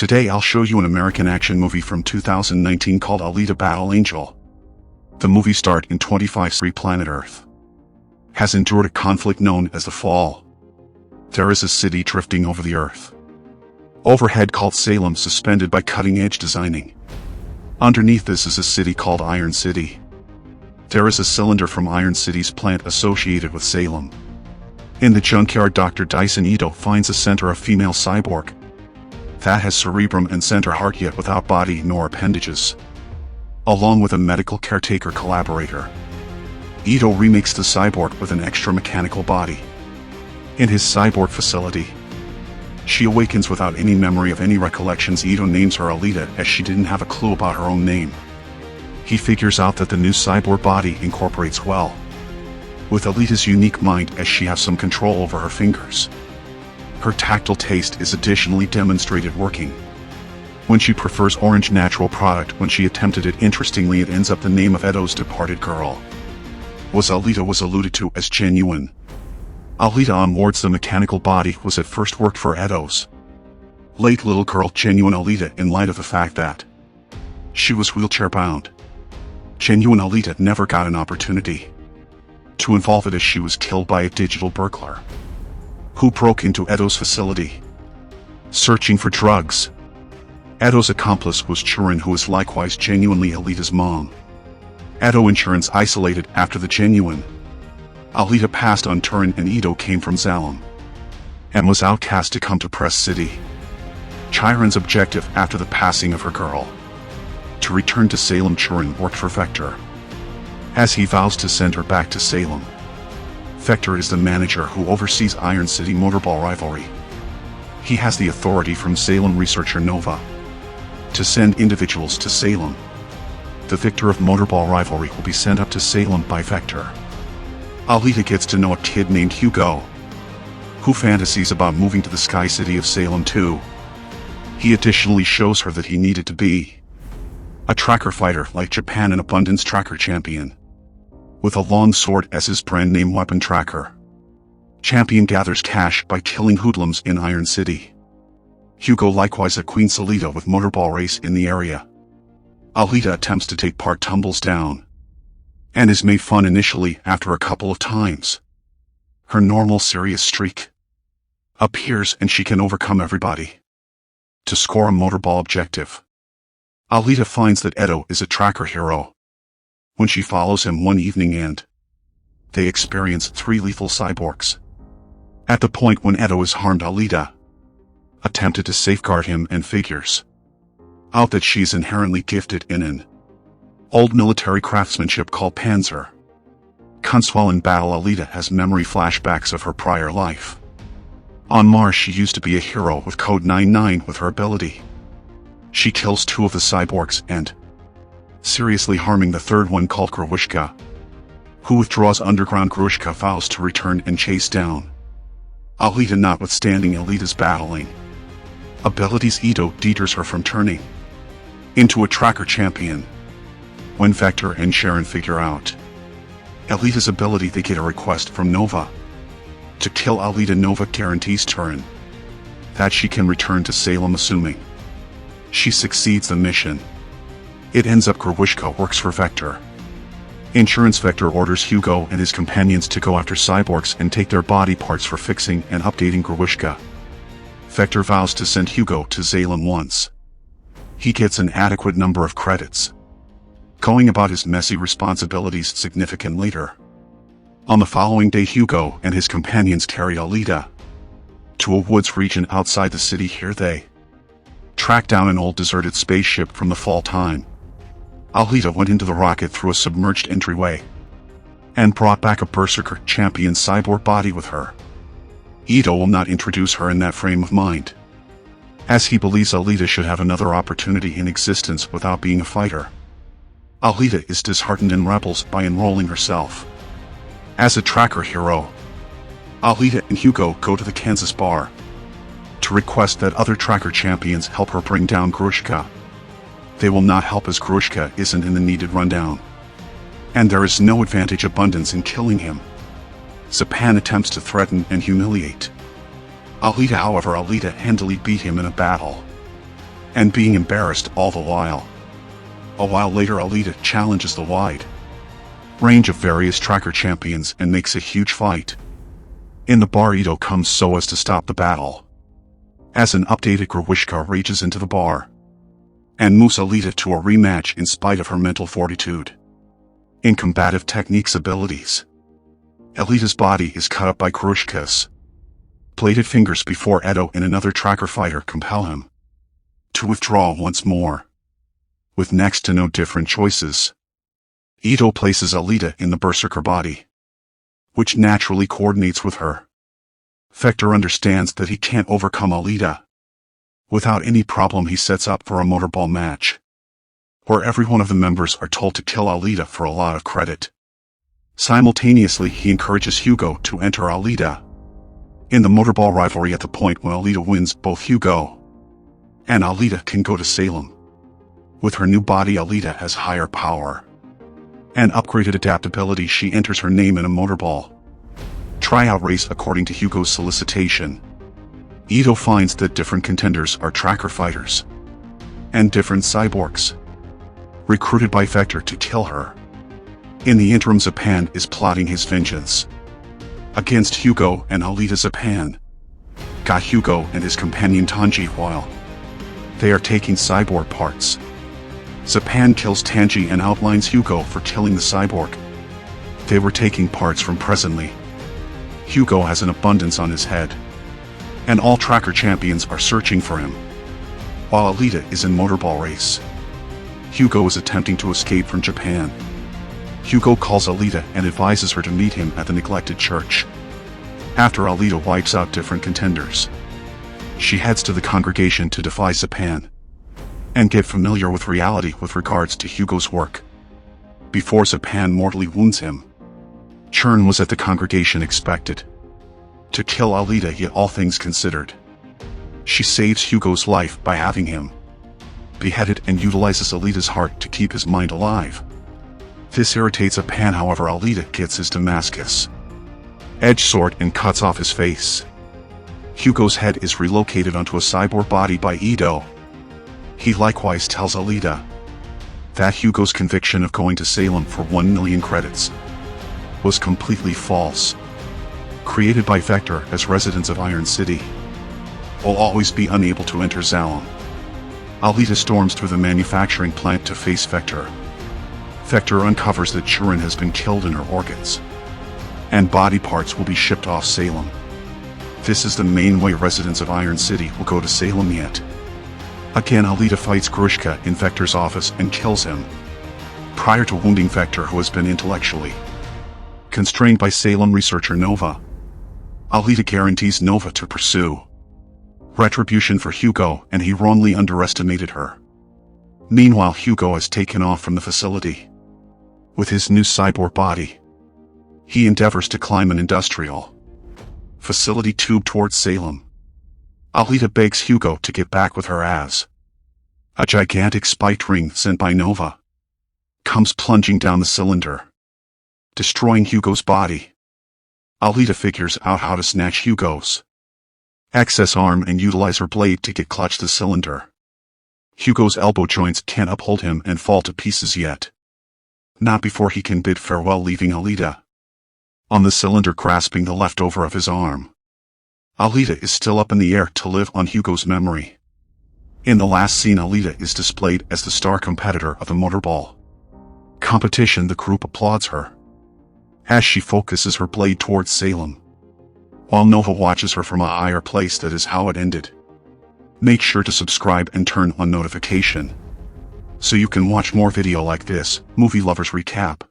Today I'll show you an American action movie from 2019 called Alita Battle Angel. The movie starred in 25th planet Earth. Has endured a conflict known as the Fall. There is a city drifting over the Earth. Overhead called Salem, suspended by cutting-edge designing. Underneath this is a city called Iron City. There is a cylinder from Iron City's plant associated with Salem. In the junkyard, Dr. Dyson Ito finds a center of female cyborg that has cerebrum and center heart yet without body nor appendages, along with a medical caretaker collaborator. Ito remakes the cyborg with an extra mechanical body. In his cyborg facility, she awakens without any memory of any recollections. Ito names her Alita as she didn't have a clue about her own name. He figures out that the new cyborg body incorporates well with Alita's unique mind, as she has some control over her fingers. Her tactile taste is additionally demonstrated working when she prefers orange natural product. When she attempted it, interestingly, it ends up the name of Edo's departed girl Alita was alluded to as genuine. Alita on boards the mechanical body was at first worked for Edo's late little girl, genuine Alita, in light of the fact that she was wheelchair bound. Genuine Alita never got an opportunity to involve it, as she was killed by a digital burglar who broke into Edo's facility searching for drugs. Edo's accomplice was Churin, who is likewise genuinely Alita's mom. Edo insurance isolated after the genuine Alita passed on. Turin and Ito came from Salem and was outcast to come to Press City. Chiron's objective after the passing of her girl to return to Salem. Churin worked for Vector, as he vows to send her back to Salem. Vector is the manager who oversees Iron City motorball rivalry. He has the authority from Salem researcher Nova to send individuals to Salem. The victor of motorball rivalry will be sent up to Salem by Vector. Alita gets to know a kid named Hugo, who fantasies about moving to the Sky City of Salem too. He additionally shows her that he needed to be a tracker fighter like Japan, an abundance tracker champion, with a long sword as his brand name weapon. Tracker champion gathers cash by killing hoodlums in Iron City. Hugo likewise a Queen Salita with motorball race in the area. Alita attempts to take part, tumbles down, and is made fun initially. After a couple of times, her normal serious streak appears and she can overcome everybody to score a motorball objective. Alita finds that Edo is a tracker hero when she follows him one evening, and they experience 3 lethal cyborgs. At the point when Edo is harmed, Alita attempted to safeguard him and figures out that she's inherently gifted in an old military craftsmanship called Panzer. While in battle, Alita has memory flashbacks of her prior life. On Mars, she used to be a hero with code 99 with her ability. She kills 2 of the cyborgs and seriously harming the 3rd one, called Grushka, who withdraws underground. Grushka vows to return and chase down Alita. Notwithstanding Alita's battling abilities, Ito deters her from turning into a tracker champion. When Vector and Sharon figure out Alita's ability, they get a request from Nova to kill Alita. Nova guarantees Turin that she can return to Salem, assuming she succeeds the mission. It ends up Grushka works for Vector. Insurance Vector orders Hugo and his companions to go after cyborgs and take their body parts for fixing and updating Grushka. Vector vows to send Hugo to Salem once he gets an adequate number of credits, going about his messy responsibilities. Significant later, on the following day, Hugo and his companions carry Alita to a woods region outside the city. Here they track down an old deserted spaceship from the fall time. Alita went into the rocket through a submerged entryway and brought back a berserker champion cyborg body with her. Ito will not introduce her in that frame of mind, as he believes Alita should have another opportunity in existence without being a fighter. Alita is disheartened and rebels by enrolling herself as a tracker hero. Alita and Hugo go to the Kansas bar to request that other tracker champions help her bring down Grushka. They will not help, as Grushka isn't in the needed rundown, and there is no advantage abundance in killing him. Zapan attempts to threaten and humiliate Alita. However, Alita handily beat him in a battle and being embarrassed all the while. A while later, Alita challenges the wide range of various tracker champions and makes a huge fight. In the bar, Ito comes so as to stop the battle. As an updated Grewishka reaches into the bar and moves Alita to a rematch in spite of her mental fortitude. In combative techniques abilities, Alita's body is cut up by Grewishka's plated fingers before Edo and another tracker fighter compel him to withdraw once more. With next to no different choices, Ito places Alita in the berserker body, which naturally coordinates with her. Vector understands that he can't overcome Alita. Without any problem, he sets up for a motorball match, where every one of the members are told to kill Alita for a lot of credit. Simultaneously, he encourages Hugo to enter Alita in the motorball rivalry at the point when Alita wins. Both Hugo and Alita can go to Salem. With her new body, Alita has higher power and upgraded adaptability. She enters her name in a motorball tryout race according to Hugo's solicitation. Ito finds that different contenders are tracker fighters and different cyborgs recruited by Vector to kill her. In the interim, Zapan is plotting his vengeance against Hugo and Alita. Zapan got Hugo and his companion Tanji while they are taking cyborg parts. Zapan kills Tanji and outlines Hugo for killing the cyborg they were taking parts from. Presently, Hugo has an abundance on his head, and all tracker champions are searching for him. While Alita is in motorball race, Hugo is attempting to escape from Japan. Hugo calls Alita and advises her to meet him at the neglected church. After Alita wipes out different contenders, she heads to the congregation to defy Zapan and get familiar with reality with regards to Hugo's work. Before Zapan mortally wounds him, Churn was at the congregation expected to kill Alita, yet all things considered, she saves Hugo's life by having him beheaded and utilizes Alita's heart to keep his mind alive. This irritates Zapan, however Alita gets his Damascus edge sword and cuts off his face. Hugo's head is relocated onto a cyborg body by Ito. He likewise tells Alita that Hugo's conviction of going to Salem for 1 million credits was completely false. Created by Vector as residents of Iron City, will always be unable to enter Salem. Alita storms through the manufacturing plant to face Vector. Vector uncovers that Churin has been killed and her organs and body parts will be shipped off Salem. This is the main way residents of Iron City will go to Salem yet. Again, Alita fights Grewishka in Vector's office and kills him, prior to wounding Vector, who has been intellectually constrained by Salem researcher Nova. Alita guarantees Nova to pursue retribution for Hugo, and he wrongly underestimated her. Meanwhile, Hugo has taken off from the facility with his new cyborg body. He endeavors to climb an industrial facility tube towards Salem. Alita begs Hugo to get back with her as a gigantic spiked ring sent by Nova comes plunging down the cylinder, destroying Hugo's body. Alita figures out how to snatch Hugo's excess arm and utilize her blade to get clutch the cylinder. Hugo's elbow joints can't uphold him and fall to pieces yet. Not before he can bid farewell, leaving Alita on the cylinder grasping the leftover of his arm. Alita is still up in the air to live on Hugo's memory. In the last scene, Alita is displayed as the star competitor of the motorball competition. The group applauds her as she focuses her blade towards Salem, while Nova watches her from a higher place. That is how it ended. Make sure to subscribe and turn on notification so you can watch more video like this. Movie Lovers Recap.